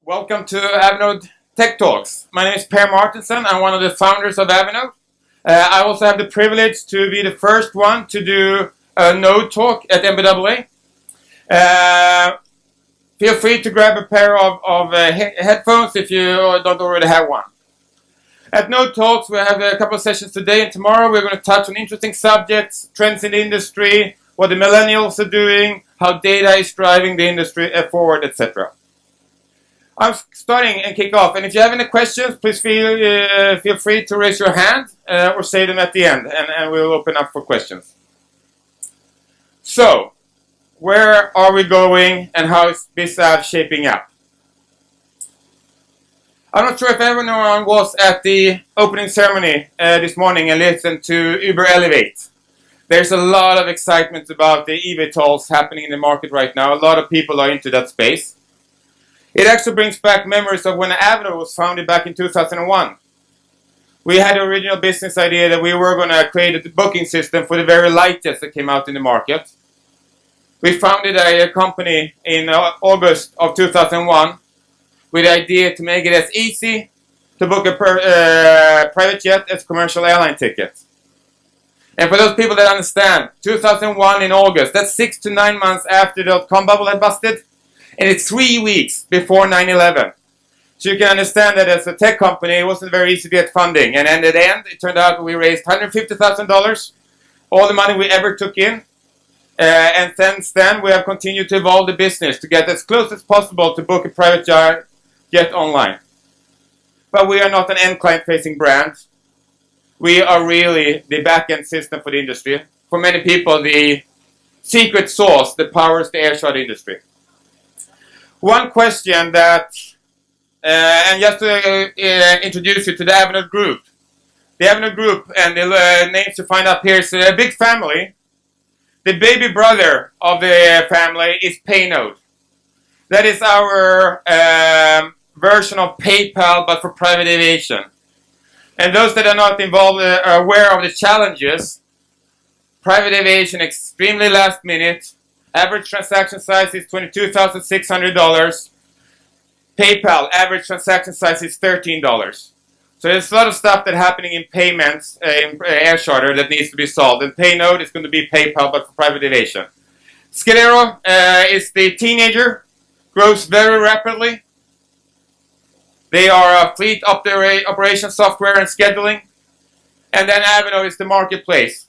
Welcome to Avinode Tech Talks. My name is Per Marthinsson. I'm one of the founders of Avinode. I also have the privilege to be the first one to do a Node talk at NBAA. Feel free to grab a pair of headphones if you don't already have one. At Node Talks, we have a couple of sessions today and tomorrow. We're going to touch on interesting subjects, trends in the industry, what the millennials are doing, how data is driving the industry forward, etc. I'm starting and kick off, and if you have any questions, please feel free to raise your hand or say them at the end, and we'll open up for questions. So, where are we going, and how is this shaping up? I'm not sure if everyone was at the opening ceremony this morning and listened to Uber Elevate. There's a lot of excitement about the eVTOLs happening in the market right now. A lot of people are into that space. It actually brings back memories of when Avinode was founded back in 2001. We had the original business idea that we were going to create a booking system for the very light jets that came out in the market. We founded a company in August of 2001 with the idea to make it as easy to book a private jet as commercial airline tickets. And for those people that understand, 2001 in August, that's 6 to 9 months after the dot-com bubble had busted. And it's 3 weeks before 9/11. So you can understand that as a tech company, it wasn't very easy to get funding. And at the end, it turned out we raised $150,000, all the money we ever took in. And since then, we have continued to evolve the business to get as close as possible to book a private jet online. But we are not an end client-facing brand. We are really the back-end system for the industry. For many people, the secret sauce that powers the airshot industry. One question that, and just to introduce you to the Avinode Group. The Avinode Group, and the names you find up here, is a big family. The baby brother of the family is Paynode. That is our version of PayPal, but for private aviation. And those that are not involved are aware of the challenges. Private aviation, extremely last minute. Average transaction size is $22,600. PayPal, average transaction size is $13. So there's a lot of stuff that's happening in payments, in air charter, that needs to be solved. And Paynode is going to be PayPal, but for private aviation. Scalero is the teenager, grows very rapidly. They are a fleet operation software and scheduling. And then Avinode is the marketplace.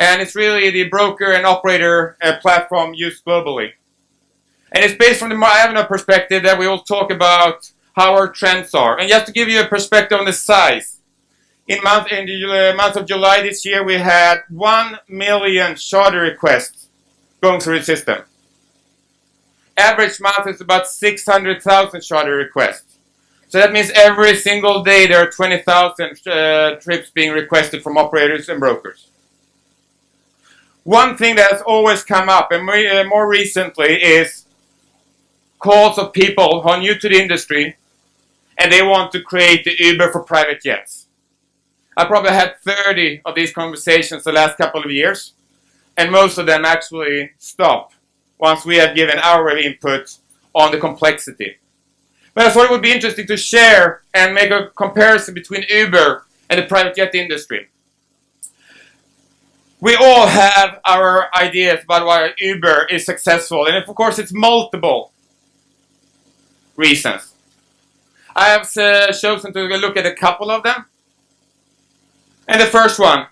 And it's really the broker and operator platform used globally. And it's based from the Avinode perspective that we will talk about how our trends are. And just to give you a perspective on the size, in the month of July this year, we had 1 million charter requests going through the system. Average month is about 600,000 charter requests. So that means every single day there are 20,000 trips being requested from operators and brokers. One thing that has always come up, and more recently, is calls of people who are new to the industry and they want to create the Uber for private jets. I probably had 30 of these conversations the last couple of years, and most of them actually stop once we have given our input on the complexity. But I thought it would be interesting to share and make a comparison between Uber and the private jet industry. We all have our ideas about why Uber is successful, and of course it's multiple reasons. I have chosen to look at a couple of them. And the first one,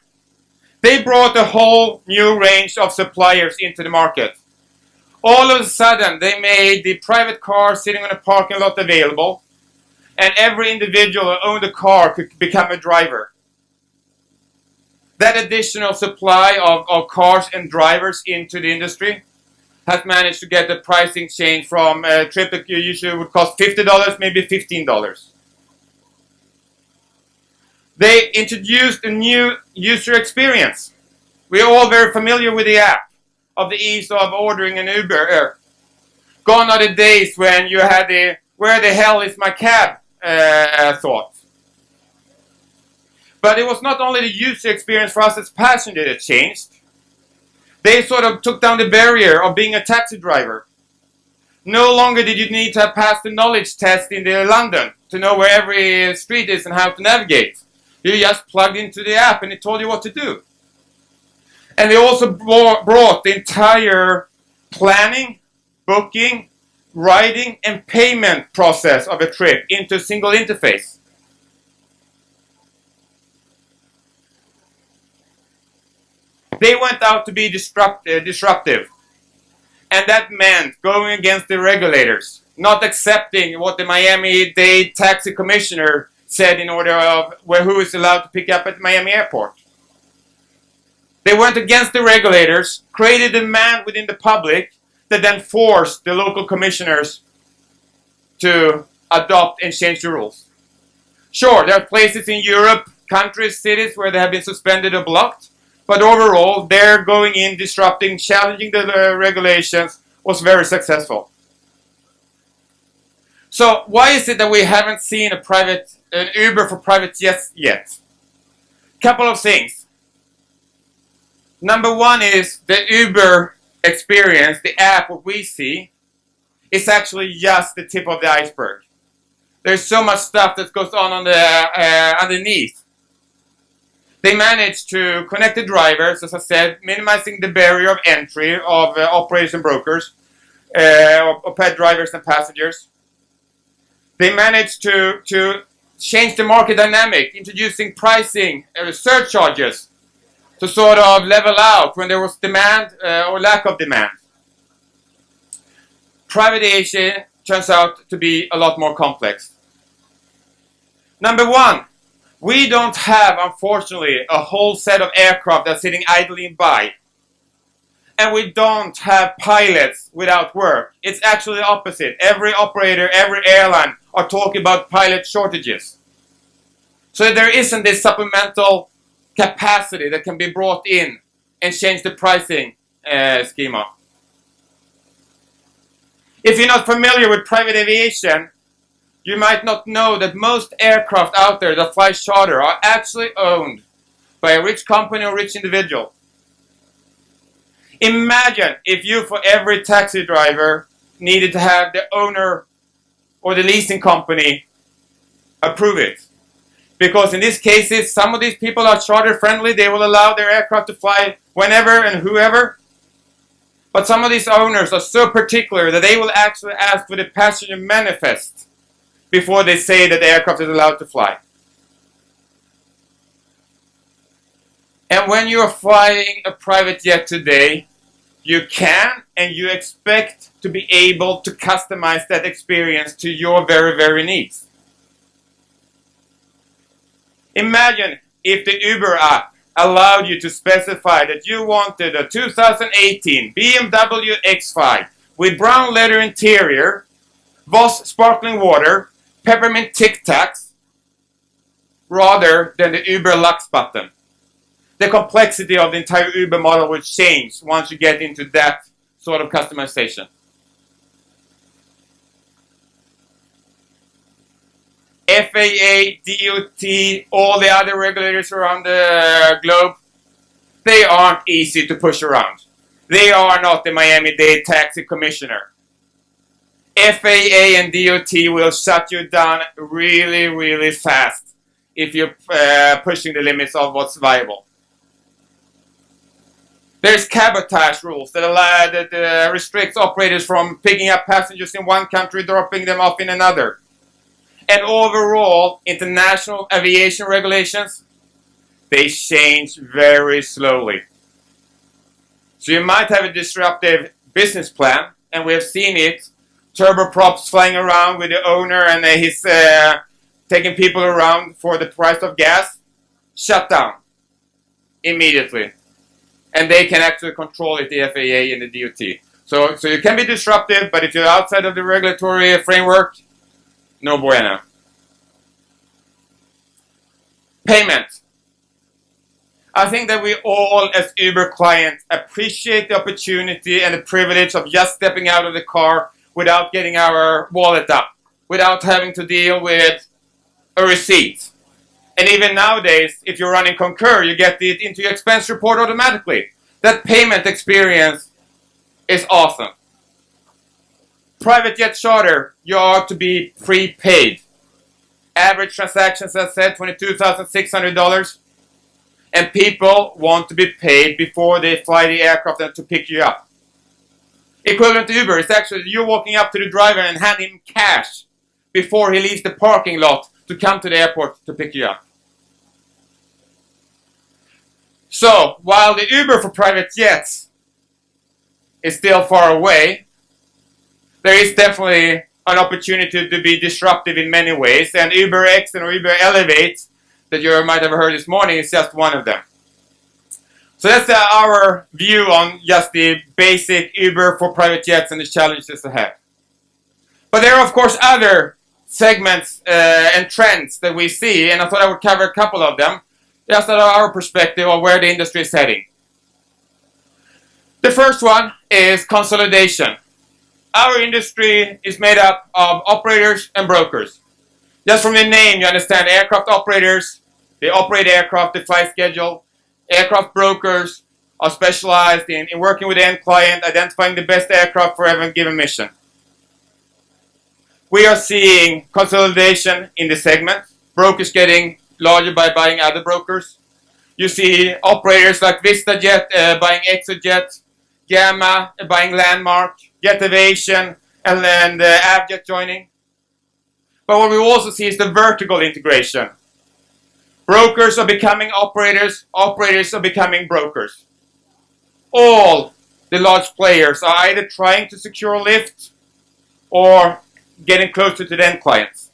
they brought a whole new range of suppliers into the market. All of a sudden, they made the private car sitting on a parking lot available, and every individual who owned a car could become a driver. That additional supply of cars and drivers into the industry has managed to get the pricing change from a trip that usually would cost $50, maybe $15. They introduced a new user experience. We're all very familiar with the app, of the ease of ordering an Uber. Gone are the days when you had the "where the hell is my cab" thought. But it was not only the user experience for us as passengers that changed. They sort of took down the barrier of being a taxi driver. No longer did you need to have passed the knowledge test in London to know where every street is and how to navigate. You just plugged into the app and it told you what to do. And they also brought the entire planning, booking, writing, and payment process of a trip into a single interface. They went out to be disruptive. And that meant going against the regulators, not accepting what the Miami-Dade taxi commissioner said in order of who is allowed to pick up at Miami airport. They went against the regulators, created a demand within the public that then forced the local commissioners to adopt and change the rules. Sure, there are places in Europe, countries, cities where they have been suspended or blocked, but overall, they're going in, disrupting, challenging the regulations, was very successful. So why is it that we haven't seen an Uber for private jets yet? Couple of things. Number one is the Uber experience, the app, what we see, is actually just the tip of the iceberg. There's so much stuff that goes on the underneath. They managed to connect the drivers, as I said, minimizing the barrier of entry of operators and brokers, of pet drivers and passengers. They managed to change the market dynamic, introducing pricing surcharges to sort of level out when there was demand or lack of demand. Private aviation turns out to be a lot more complex. Number one, we don't have, unfortunately, a whole set of aircraft that's sitting idling by. And we don't have pilots without work. It's actually the opposite. Every operator, every airline are talking about pilot shortages. So there isn't this supplemental capacity that can be brought in and change the pricing schema. If you're not familiar with private aviation, you might not know that most aircraft out there that fly charter are actually owned by a rich company or rich individual. Imagine if you, for every taxi driver, needed to have the owner or the leasing company approve it. Because in these cases, some of these people are charter friendly. They will allow their aircraft to fly whenever and whoever. But some of these owners are so particular that they will actually ask for the passenger manifest before they say that the aircraft is allowed to fly. And when you're flying a private jet today, you can and you expect to be able to customize that experience to your very, very needs. Imagine if the Uber app allowed you to specify that you wanted a 2018 BMW X5 with brown leather interior, Voss sparkling water, peppermint Tic Tacs, rather than the Uber Lux button. The complexity of the entire Uber model will change once you get into that sort of customization. FAA, DOT, all the other regulators around the globe, they aren't easy to push around. They are not the Miami-Dade taxi commissioner. FAA and DOT will shut you down really, really fast if you're pushing the limits of what's viable. There's cabotage rules that restricts operators from picking up passengers in one country, dropping them off in another. And overall, international aviation regulations, they change very slowly. So you might have a disruptive business plan, and we have seen it. Turboprops flying around with the owner and he's taking people around for the price of gas. Shut down immediately. And they can actually control it, the FAA and the DOT. So you can be disruptive, but if you're outside of the regulatory framework, no bueno. Payment. I think that we all, as Uber clients, appreciate the opportunity and the privilege of just stepping out of the car without getting our wallet up, without having to deal with a receipt. And even nowadays, if you're running Concur, you get it into your expense report automatically. That payment experience is awesome. Private jet charter, you are to be prepaid. Average transactions, as I said, $22,600. And people want to be paid before they fly the aircraft and to pick you up. Equivalent to Uber is actually you walking up to the driver and handing him cash before he leaves the parking lot to come to the airport to pick you up. So, while the Uber for private jets is still far away, there is definitely an opportunity to be disruptive in many ways, and UberX and Uber Elevate that you might have heard this morning is just one of them. So that's our view on just the basic Uber for private jets and the challenges ahead. But there are of course other segments and trends that we see, and I thought I would cover a couple of them, just out of our perspective of where the industry is heading. The first one is consolidation. Our industry is made up of operators and brokers. Just from the name, you understand aircraft operators, they operate aircraft, they fly schedule. Aircraft brokers are specialized in working with the end client, identifying the best aircraft for every given mission. We are seeing consolidation in the segment, brokers getting larger by buying other brokers. You see operators like VistaJet buying ExoJet, Gamma buying Landmark, Jet Aviation, and then Avjet joining. But what we also see is the vertical integration. Brokers are becoming operators, operators are becoming brokers. All the large players are either trying to secure a lift or getting closer to the end clients.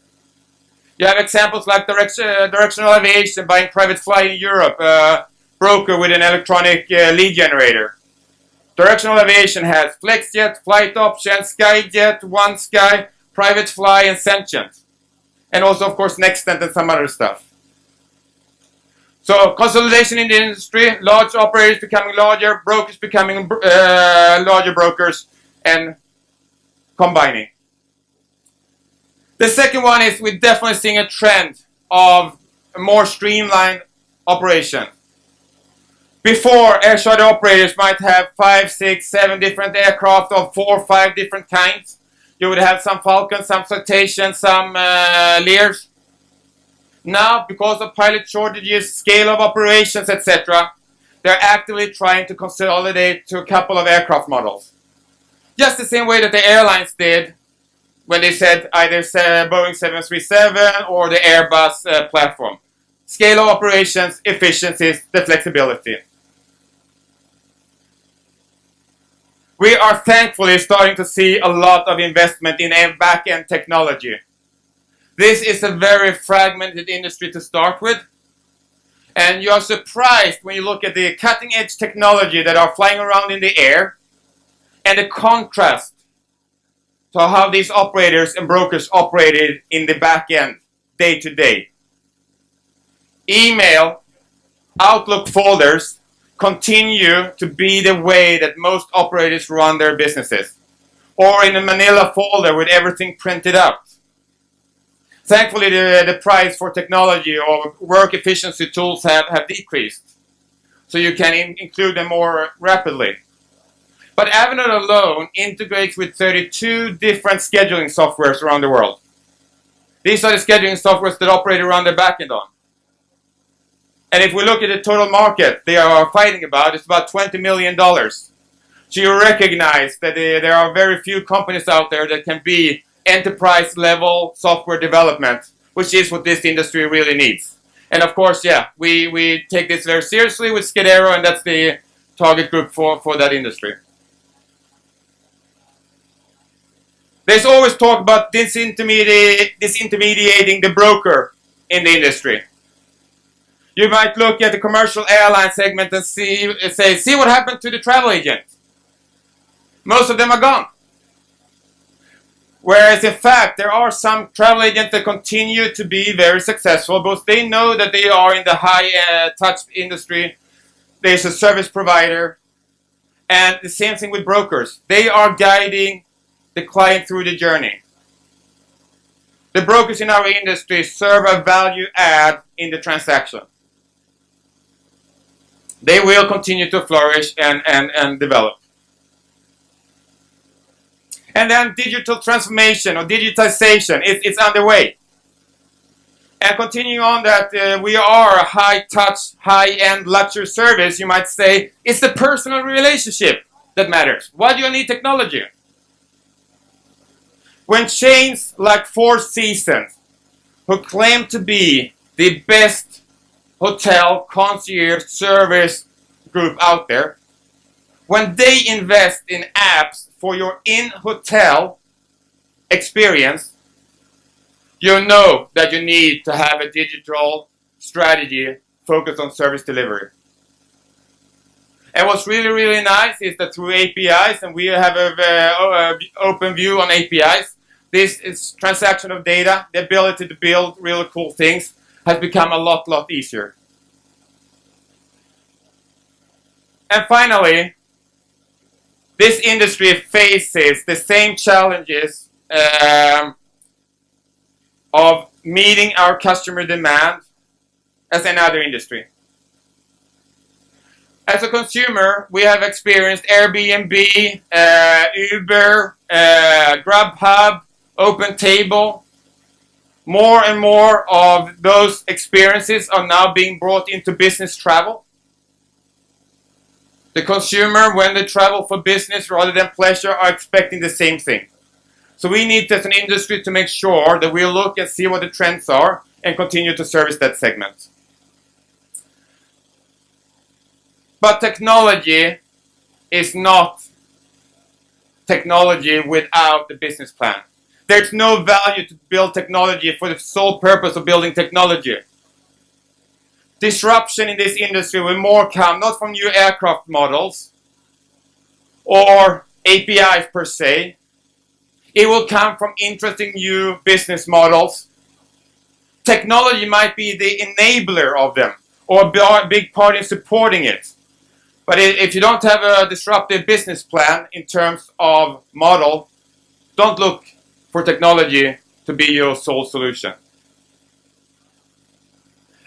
You have examples like Directional Aviation buying Private Fly in Europe, a broker with an electronic lead generator. Directional Aviation has FlexJet, Flight Option, SkyJet, OneSky, Private Fly, and Sentient. And also, of course, Nextent and some other stuff. So, consolidation in the industry, large operators becoming larger, brokers becoming larger brokers, and combining. The second one is we're definitely seeing a trend of a more streamlined operation. Before, air charter operators might have 5, 6, 7 different aircraft of 4 or 5 different kinds. You would have some Falcons, some Citations, some Lears. Now, because of pilot shortages, scale of operations, etc., they're actively trying to consolidate to a couple of aircraft models. Just the same way that the airlines did when they said either Boeing 737 or the Airbus platform. Scale of operations, efficiencies, the flexibility. We are thankfully starting to see a lot of investment in back-end technology. This is a very fragmented industry to start with. And you are surprised when you look at the cutting-edge technology that are flying around in the air and the contrast to how these operators and brokers operated in the back end, day to day. Email, Outlook folders continue to be the way that most operators run their businesses, or in a manila folder with everything printed out. Thankfully, the price for technology or work efficiency tools have decreased, so you can include them more rapidly. But Avanade alone integrates with 32 different scheduling softwares around the world. These are the scheduling softwares that operate around their backend on. And if we look at the total market they are fighting about, it's about $20 million. So you recognize that there are very few companies out there that can be enterprise-level software development, which is what this industry really needs. And of course, yeah, we take this very seriously with Scudero, and that's the target group for that industry. There's always talk about disintermediating the broker in the industry. You might look at the commercial airline segment and see what happened to the travel agent. Most of them are gone. Whereas in fact, there are some travel agents that continue to be very successful because they know that they are in the high-touch industry. There's a service provider. And the same thing with brokers. They are guiding the client through the journey. The brokers in our industry serve a value add in the transaction. They will continue to flourish and develop. And then digital transformation or digitization, it's underway. And continuing on that, we are a high-touch, high-end luxury service, you might say, it's the personal relationship that matters. Why do you need technology? When chains like Four Seasons, who claim to be the best hotel concierge service group out there, when they invest in apps for your in-hotel experience, you know that you need to have a digital strategy focused on service delivery. And what's really, really nice is that through APIs, and we have an open view on APIs, this is transaction of data, the ability to build really cool things has become a lot easier. And finally, this industry faces the same challenges of meeting our customer demand as any other industry. As a consumer, we have experienced Airbnb, Uber, Grubhub, OpenTable. More and more of those experiences are now being brought into business travel. The consumer, when they travel for business rather than pleasure, are expecting the same thing. So we need, as an industry, to make sure that we look and see what the trends are and continue to service that segment. But technology is not technology without the business plan. There's no value to build technology for the sole purpose of building technology. Disruption in this industry will more come not from new aircraft models or APIs per se. It will come from interesting new business models. Technology might be the enabler of them or a big part in supporting it. But if you don't have a disruptive business plan in terms of model, don't look for technology to be your sole solution.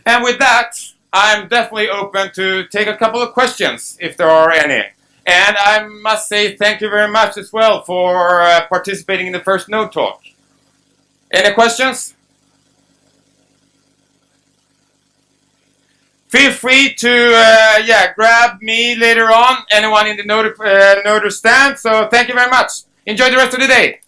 And with that, I'm definitely open to take a couple of questions, if there are any. And I must say thank you very much as well for participating in the first Node Talk. Any questions? Feel free to grab me later on, anyone in the Noder stand. So thank you very much. Enjoy the rest of the day.